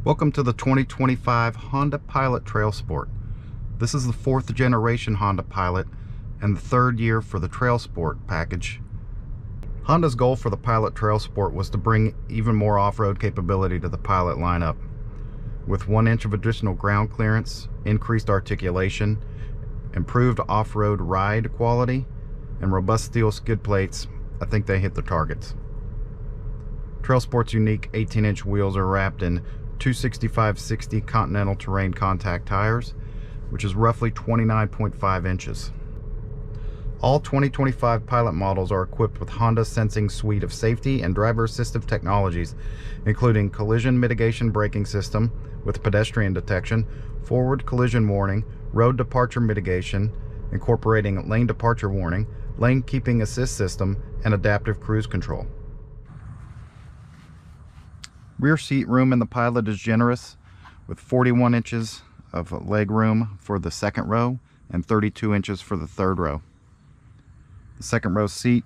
Welcome to the 2025 Honda Pilot Trailsport. This is the 4th generation Honda Pilot and the 3rd year for the Trailsport package. Honda's goal for the Pilot Trailsport was to bring even more off-road capability to the Pilot lineup. With 1 inch of additional ground clearance, increased articulation, improved off-road ride quality, and robust steel skid plates, I think they hit the targets. Trailsport's unique 18-inch wheels are wrapped in 265/60 Continental Terrain Contact tires, which is roughly 29.5 inches. All 2025 Pilot models are equipped with Honda's sensing suite of safety and driver assistive technologies, including collision mitigation braking system with pedestrian detection, forward collision warning, road departure mitigation, incorporating lane departure warning, lane keeping assist system, and adaptive cruise control. Rear seat room in the Pilot is generous, with 41 inches of leg room for the 2nd row and 32 inches for the 3rd row. The 2nd row seat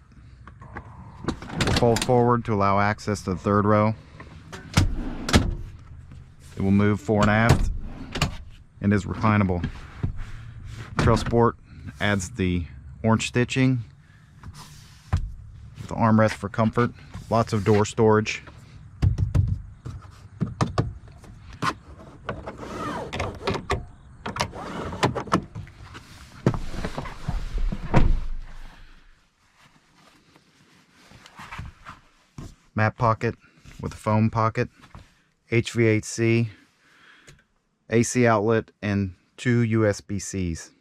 will fold forward to allow access to the 3rd row. It will move fore and aft and is reclinable. Trailsport adds the orange stitching with the armrest for comfort, lots of door storage. Map pocket with a foam pocket, HVAC, AC outlet, and 2 USB-Cs.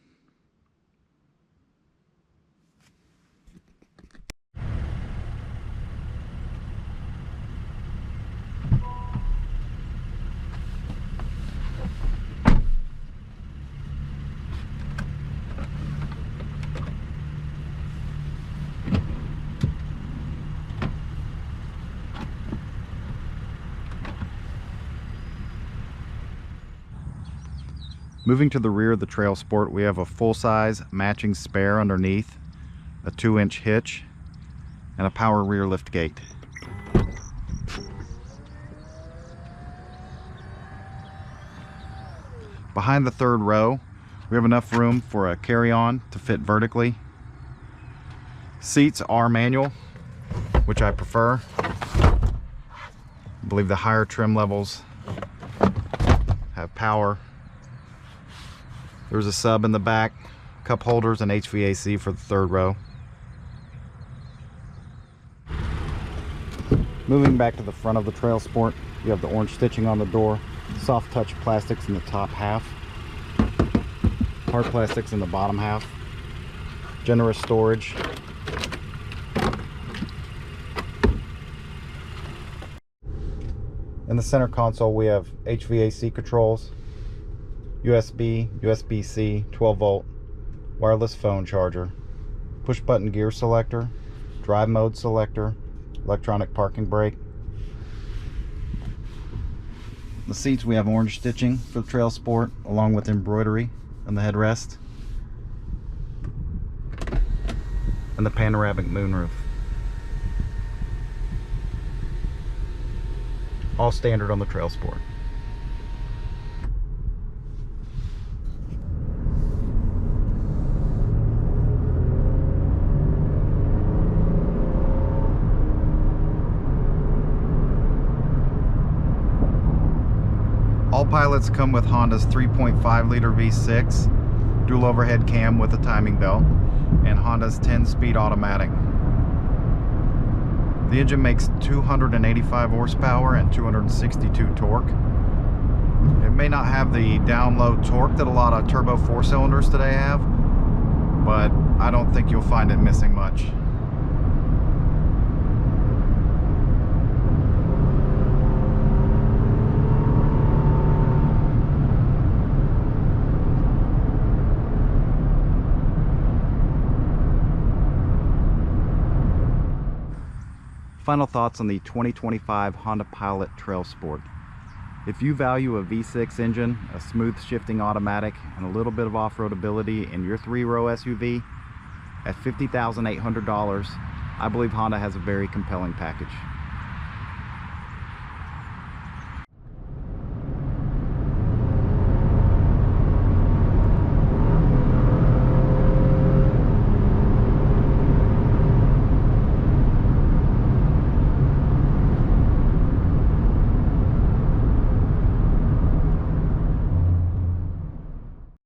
Moving to the rear of the Trailsport, we have a full-size matching spare underneath, a 2-inch hitch, and a power rear lift gate. Behind the 3rd row, we have enough room for a carry-on to fit vertically. Seats are manual, which I prefer. I believe the higher trim levels have power. There's a sub in the back, cup holders, and HVAC for the 3rd row. Moving back to the front of the Trailsport, you have the orange stitching on the door, soft touch plastics in the top half, hard plastics in the bottom half, generous storage. In the center console, we have HVAC controls, USB, USB-C, 12-volt, wireless phone charger, push-button gear selector, drive mode selector, electronic parking brake. The seats, we have orange stitching for the Trailsport, along with embroidery on the headrest, and the panoramic moonroof. All standard on the Trailsport. All Pilots come with Honda's 3.5 liter V6, dual overhead cam with a timing belt, and Honda's 10-speed automatic. The engine makes 285 horsepower and 262 torque. It may not have the down-low torque that a lot of turbo 4-cylinders today have, but I don't think you'll find it missing much. Final thoughts on the 2025 Honda Pilot Trailsport. If you value a V6 engine, a smooth shifting automatic, and a little bit of off-road ability in your 3-row SUV, at $50,800, I believe Honda has a very compelling package.